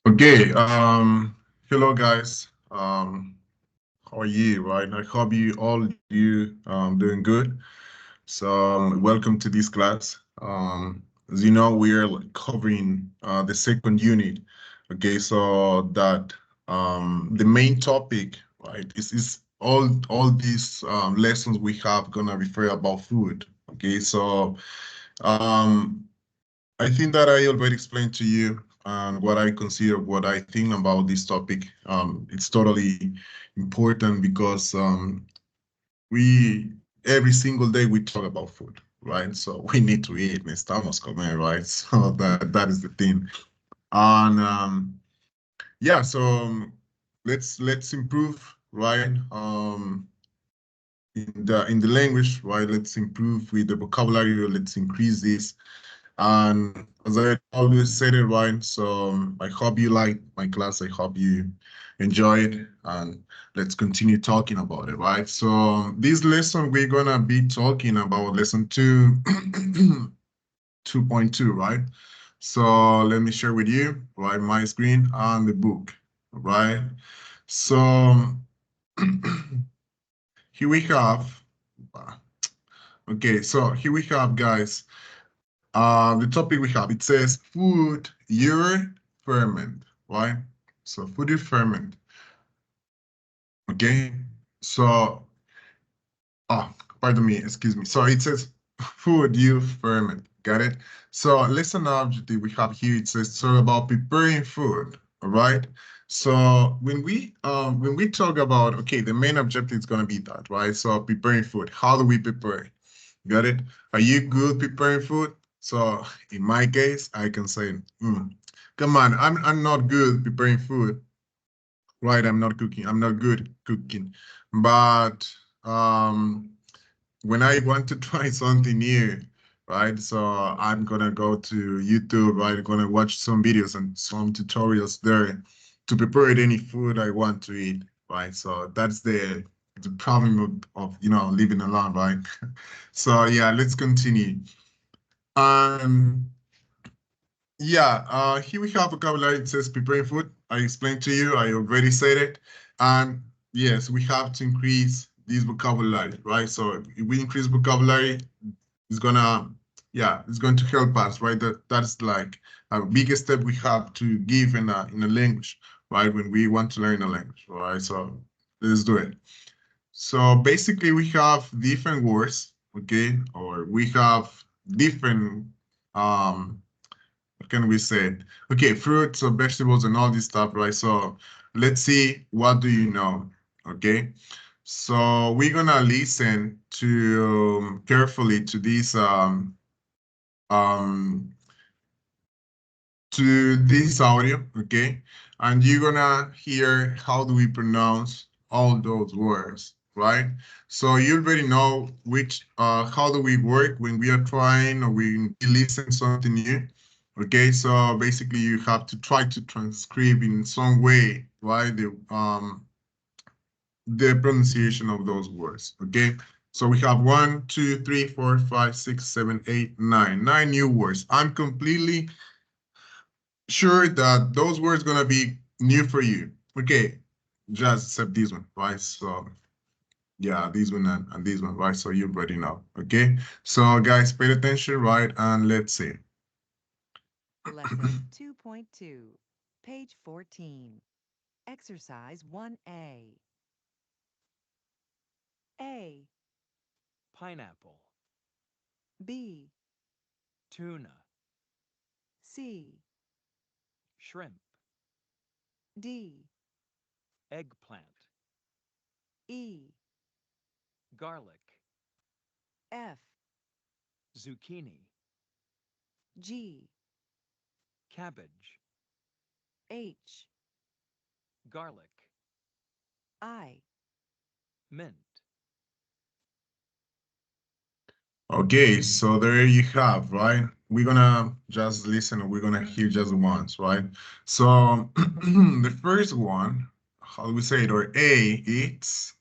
Okay, hello guys. How are you, right? I hope you doing good. So welcome to this class. As you know, we're like covering the second unit. Okay, so that the main topic, right, is all these lessons we have gonna refer about food. Okay, so um I think that I already explained to you what I consider, what I think about this topic. It's totally important because we every single day we talk about food, right? So we need to eat, and estamos comer, right? So that is the thing. And yeah, so let's improve, right? In the language, right? Let's improve with the vocabulary. Let's increase this. And as I always said it, right? So I hope you like my class. I hope you enjoy it. And let's continue talking about it, right? So this lesson, we're gonna be talking about lesson two, 2.2, right? So let me share with you, right, my screen and the book, right? So here we have, okay, so here we have, guys. The topic we have, it says food, your ferment, right? So food is ferment, okay? So, oh, pardon me, excuse me. So it says food, you ferment, got it? So lesson objective we have here, it says so about preparing food, all right? So when we talk about, okay, the main objective is gonna be that, right? So preparing food, how do we prepare? Got it? Are you good preparing food? So in my case, I can say, come on, I'm not good preparing food, right? I'm not cooking. I'm not good cooking. But when I want to try something new, right? So I'm gonna go to YouTube, right? I'm gonna watch some videos and some tutorials there to prepare any food I want to eat, right? So that's the problem of living alone, right? So yeah, let's continue. Um, yeah, here we have vocabulary. It says preparing food. I explained to you, I already said it. And yes, we have to increase this vocabulary, right? So if we increase vocabulary, it's gonna, yeah, it's going to help us, right? That's like a biggest step we have to give in a language, right? When we want to learn a language, right? So let's do it. So basically we have different words, okay? Or we have different what can we say? Okay, fruits or vegetables and all this stuff, right? So let's see, what do you know? Okay. So we're gonna listen to carefully um to this audio, okay? And you're gonna hear how do we pronounce all those words, right? So you already know which how do we work when we are trying or we listen something new. Okay, so basically you have to try to transcribe in some way, right? The pronunciation of those words. Okay. So we have 1, 2, 3, 4, 5, 6, 7, 8, 9. 9 new words. I'm completely sure that those words gonna be new for you. Okay, just except this one, right? So yeah, this one and this one, right? So you already know. Okay, so guys, pay attention, right? And let's see. Lesson 2.2, page 14. Exercise 1A. A, Pineapple, B, tuna, C, shrimp, D, eggplant, E, garlic, F, zucchini, G, cabbage, H, garlic, I. mint. Okay, so there you have, right? We're gonna just listen, we're gonna hear just once, right? So the first one, how do we say it? Or A, it's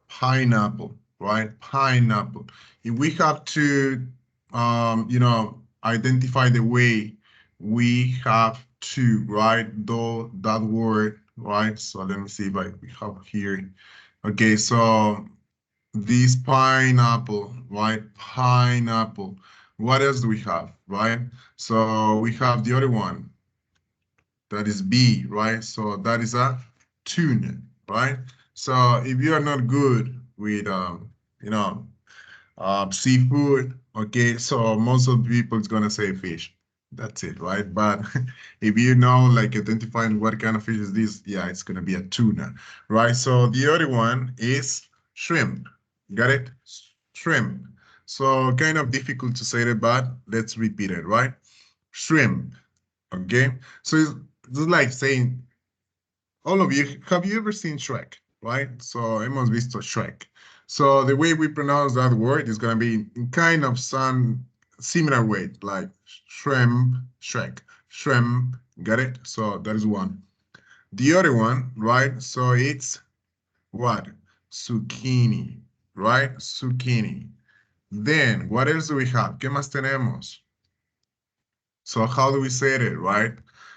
pineapple, right? Pineapple. If we have to, identify the way we have two, right? Though that word, right? So let me see if we have here. Okay, so this pineapple, right? Pineapple. What else do we have, right? So we have the other one, that is B, right? So that is a tuna, right? So if you are not good with, you know, seafood, okay, so most of the people is gonna say fish. That's it, right? But if you know, like identifying what kind of fish is this, yeah, it's gonna be a tuna, right? So the other one is shrimp. Got it? Shrimp. So kind of difficult to say that, but let's repeat it, right? Shrimp. Okay. So it's like saying, all of you, have you ever seen Shrek? Right? So hemos visto Shrek. So the way we pronounce that word is going to be kind of some similar way, like shrimp, Shrek, shrimp. Got it? So that is one. The other one, right? So it's what? Zucchini, right? Zucchini. Then what else do we have? ¿Qué más tenemos? So how do we say it, right?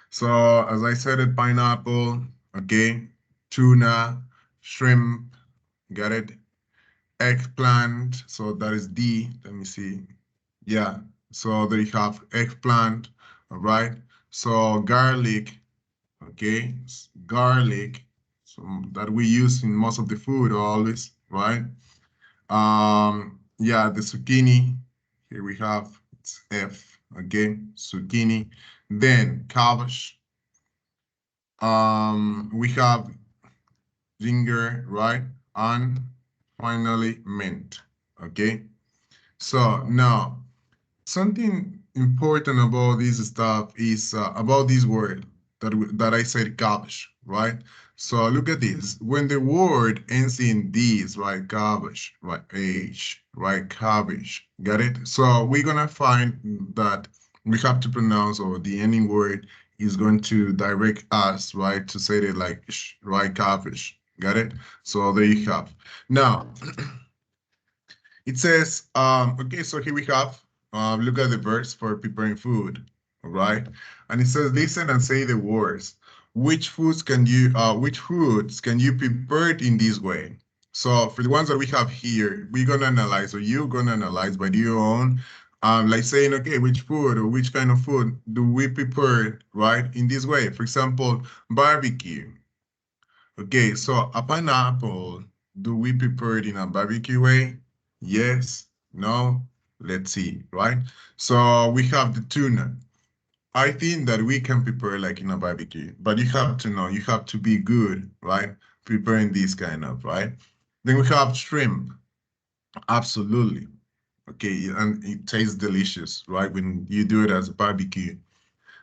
So as I said it, pineapple, okay, tuna, shrimp, got it? Eggplant, so that is D, let me see. Yeah, so there you have eggplant, all right? So garlic, okay, garlic, so that we use in most of the food always, right? Yeah, the zucchini, here we have, it's F, okay, zucchini. Then cabbage, we have ginger, right? And finally mint, okay? So now, something important about this stuff is about this word that I said cabbage, right? So look at this. When the word ends in these, right? Cabbage, right? H, right? Cabbage. Got it? So we're gonna find that we have to pronounce, or the ending word is going to direct us, right? To say it like right? Cabbage. Got it? So there you have. Now, it says, okay, so here we have, look at the verse for preparing food, all right? And it says, listen and say the words. Which foods can you prepare it in this way? So for the ones that we have here, we're gonna analyze, or you're gonna analyze by your own, like saying, okay, which food or which kind of food do we prepare, right? In this way, for example, barbecue. Okay, so a pineapple, do we prepare it in a barbecue way? Yes, no, let's see, right? So we have the tuna. I think that we can prepare like in a barbecue, but you have to know, you have to be good, right? Preparing this kind of, right? Then we have shrimp. Absolutely. Okay, and it tastes delicious, right? When you do it as a barbecue.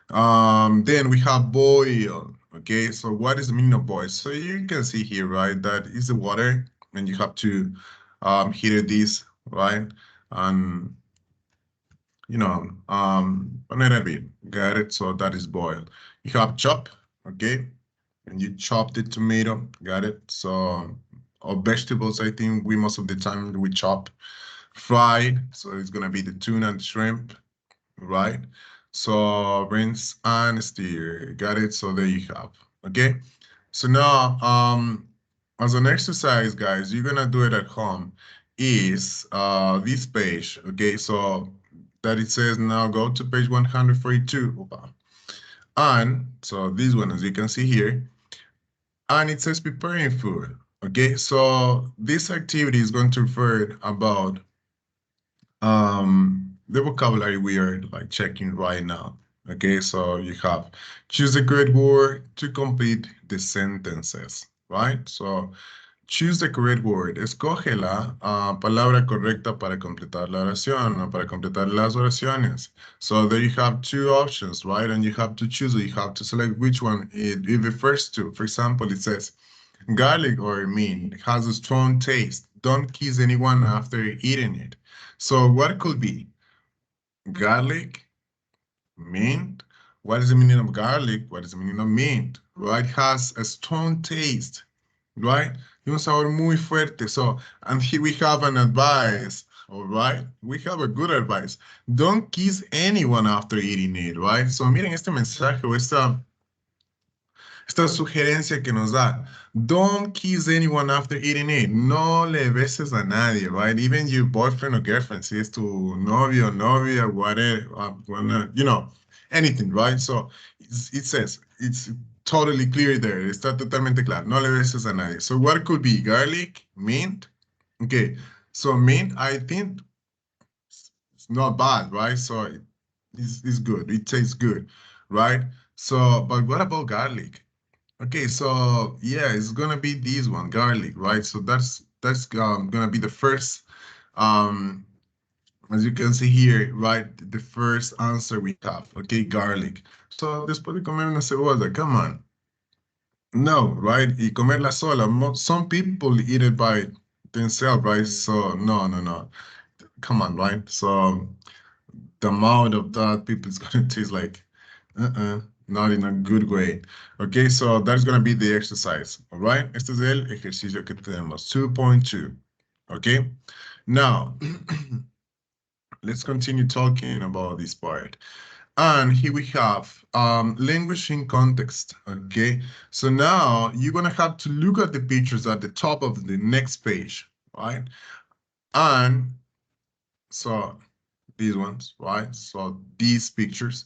Then we have boil. Okay, so what is the meaning of boil? So you can see here, right, that is the water, and you have to heat this, right? And a bit. Got it? So that is boil. You have chop, okay, and you chop the tomato. Got it? So or vegetables, I think we most of the time we chop. Fried, so it's gonna be the tuna and shrimp, right? So rinse and stir. Got it? So there you have. Okay. So now, as an exercise, guys, you're gonna do it at home. Is this page? Okay. So that it says now go to page 142. Opa. And so this one, as you can see here, and it says preparing food. Okay. So this activity is going to refer about the vocabulary we are like checking right now. Okay, so you have choose a correct word to complete the sentences, right? So choose the correct word. Escoge la palabra correcta para completar la oración o para completar las oraciones. So there you have two options, right? And you have to choose, you have to select which one it refers to. For example, it says garlic or mint has a strong taste. Don't kiss anyone after eating it. So what could be? Garlic, mint. What is the meaning of garlic? What is the meaning of mint? Right? Has a strong taste, right? Y un sabor muy fuerte. So, and here we have an advice. All right, we have a good advice. Don't kiss anyone after eating it, right? So miren este mensaje o esta sugerencia que nos da. Don't kiss anyone after eating it. No le beses a nadie, right? Even your boyfriend or girlfriend, si es tu novio, novia, whatever, anything, right? So it says, it's totally clear there. Está totalmente claro. No le beses a nadie. So what could be? Garlic, mint? Okay, so mint, I think it's not bad, right? So it's good. It tastes good, right? So, but what about garlic? Okay, so yeah, it's gonna be this one, garlic, right? So that's gonna be the first, um, as you can see here, right? The first answer we have, okay, garlic. So después de comer una cebolla, come on, no, right? Y comerla sola. Some people eat it by themselves, right? So no, no, no, come on, right? So the amount of that people is gonna taste like, not in a good way. Okay, so that's gonna be the exercise. All right, este es el ejercicio que tenemos. 2.2. Okay, now let's continue talking about this part. And here we have language in context. Okay, so now you're gonna have to look at the pictures at the top of the next page, right? And so these ones, right? So these pictures.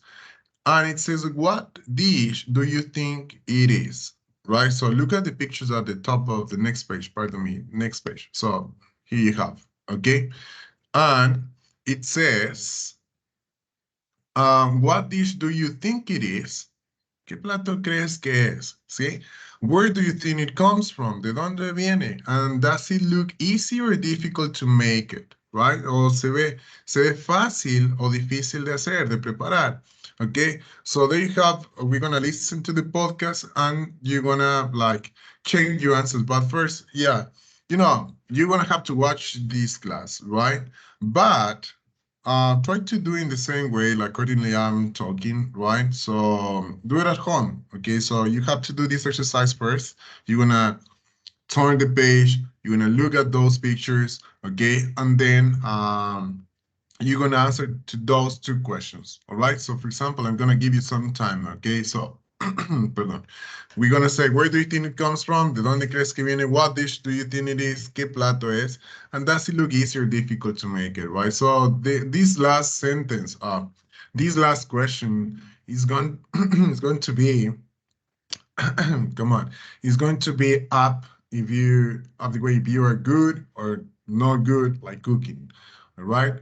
And it says, what dish do you think it is? Right? So look at the pictures at the top of the next page, pardon me, next page. So here you have, okay? And it says, what dish do you think it is? ¿Qué plato crees que es? ¿Sí? Where do you think it comes from? ¿De dónde viene? And does it look easy or difficult to make it? Right? O se ve fácil o difícil de hacer, de preparar. Okay? So there you have, we're gonna listen to the podcast and you're gonna like check your answers. But first, yeah, you're gonna have to watch this class, right? But try to do in the same way, like accordingly I'm talking, right? So do it at home, okay? So you have to do this exercise first. You're gonna turn the page, you're gonna look at those pictures, okay? And then you're gonna answer to those two questions, all right? So for example, I'm gonna give you some time, okay? So, perdón. We're gonna say, where do you think it comes from? ¿De dónde crees que viene? What dish do you think it is? ¿Qué plato es? And does it look easy or difficult to make it, right? So this last sentence, this last question is going, is going to be, come on, is going to be up if you, of the way if you are good or not good, like cooking, all right?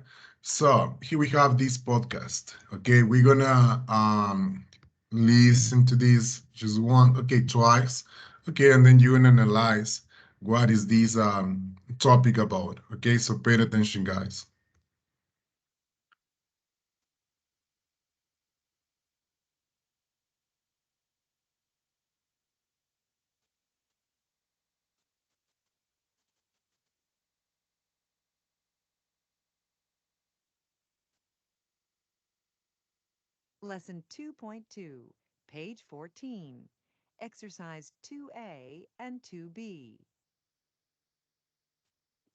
So here we have this podcast, okay? We're gonna listen to this just one, okay, twice, okay, and then you're gonna analyze what is this topic about, okay? So pay attention, guys. Lesson 2.2, page 14. Exercise 2A and 2B.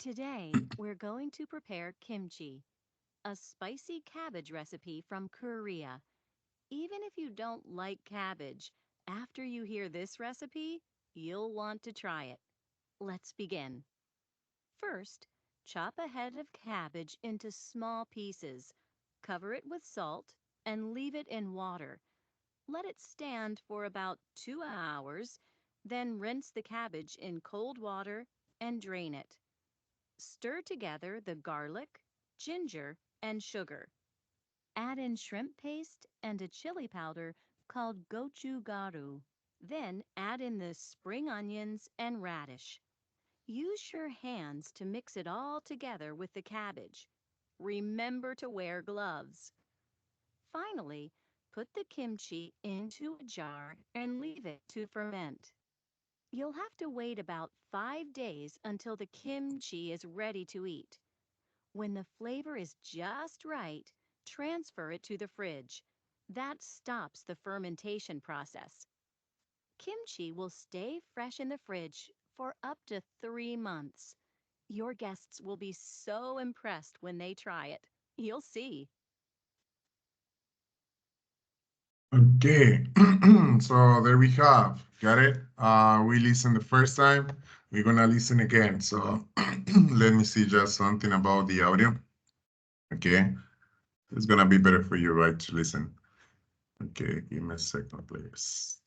Today, we're going to prepare kimchi, a spicy cabbage recipe from Korea. Even if you don't like cabbage, after you hear this recipe, you'll want to try it. Let's begin. First, chop a head of cabbage into small pieces. Cover it with salt and leave it in water. Let it stand for about 2 hours, then rinse the cabbage in cold water and drain it. Stir together the garlic, ginger, and sugar. Add in shrimp paste and a chili powder called gochugaru. Then add in the spring onions and radish. Use your hands to mix it all together with the cabbage. Remember to wear gloves. Finally, put the kimchi into a jar and leave it to ferment. You'll have to wait about 5 days until the kimchi is ready to eat. When the flavor is just right, transfer it to the fridge. That stops the fermentation process. Kimchi will stay fresh in the fridge for up to 3 months. Your guests will be so impressed when they try it. You'll see. Okay, so there we have, got it? We listened the first time, we're gonna listen again. So let me see just something about the audio. Okay, it's gonna be better for you, right, to listen. Okay, give me a second, please.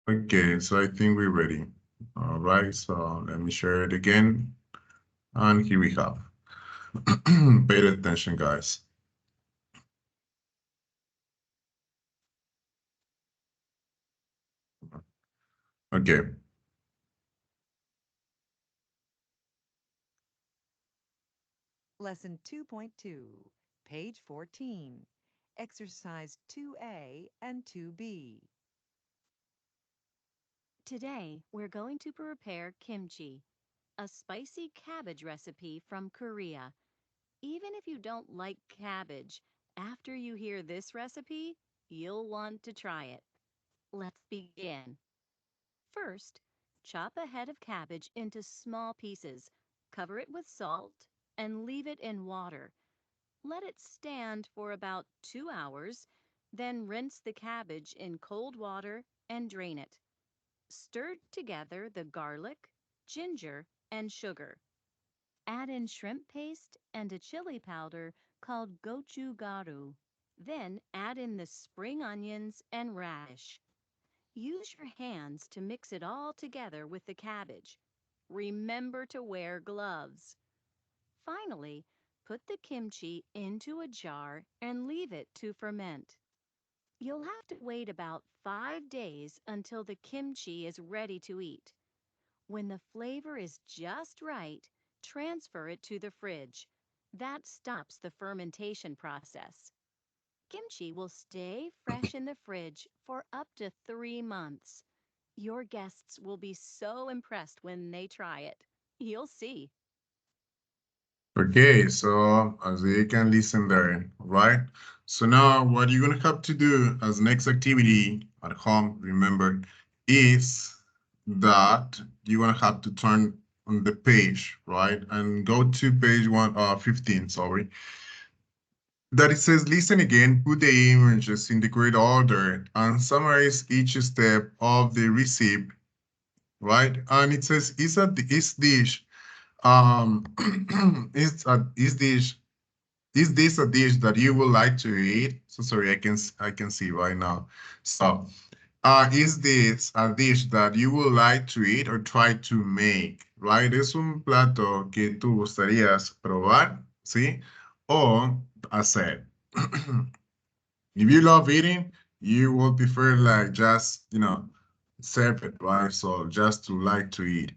Okay, so I think we're ready. All right, so let me share it again. And here we have. Pay attention, guys. Okay. Lesson 2.2, page 14. Exercise 2A and 2B. Today, we're going to prepare kimchi, a spicy cabbage recipe from Korea. Even if you don't like cabbage, after you hear this recipe, you'll want to try it. Let's begin. First, chop a head of cabbage into small pieces, cover it with salt, and leave it in water. Let it stand for about 2 hours, then rinse the cabbage in cold water and drain it. Stir together the garlic, ginger, and sugar. Add in shrimp paste and a chili powder called gochugaru. Then add in the spring onions and radish. Use your hands to mix it all together with the cabbage. Remember to wear gloves. Finally, put the kimchi into a jar and leave it to ferment. You'll have to wait about 5 days until the kimchi is ready to eat. When the flavor is just right, transfer it to the fridge. That stops the fermentation process. Kimchi will stay fresh in the fridge for up to 3 months. Your guests will be so impressed when they try it. You'll see. Okay, so as you can listen there, right? So now what you're gonna have to do as next activity at home, remember, is that you're gonna have to turn on the page, right? And go to page 15, sorry. That it says listen again, put the images in the correct order, and summarize each step of the recipe, right? And it says is dish is this a dish that you would like to eat? So sorry, I can see right now. So, is this a dish that you would like to eat or try to make? Right? Es un plato que tú gustarías probar, ¿sí? O hacer. If you love eating, you would prefer like just, serve it, right? So just to like to eat.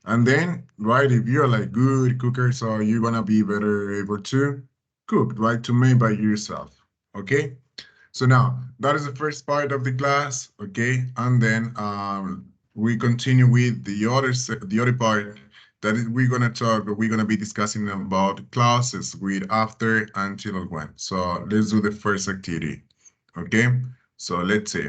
And then, right, if you're like good cooker, so you're gonna be better able to cook, right? To make by yourself. Okay? So now that is the first part of the class, okay? And then we continue with the other part that is we're gonna be discussing about classes with after until when. So let's do the first activity. Okay, so let's see.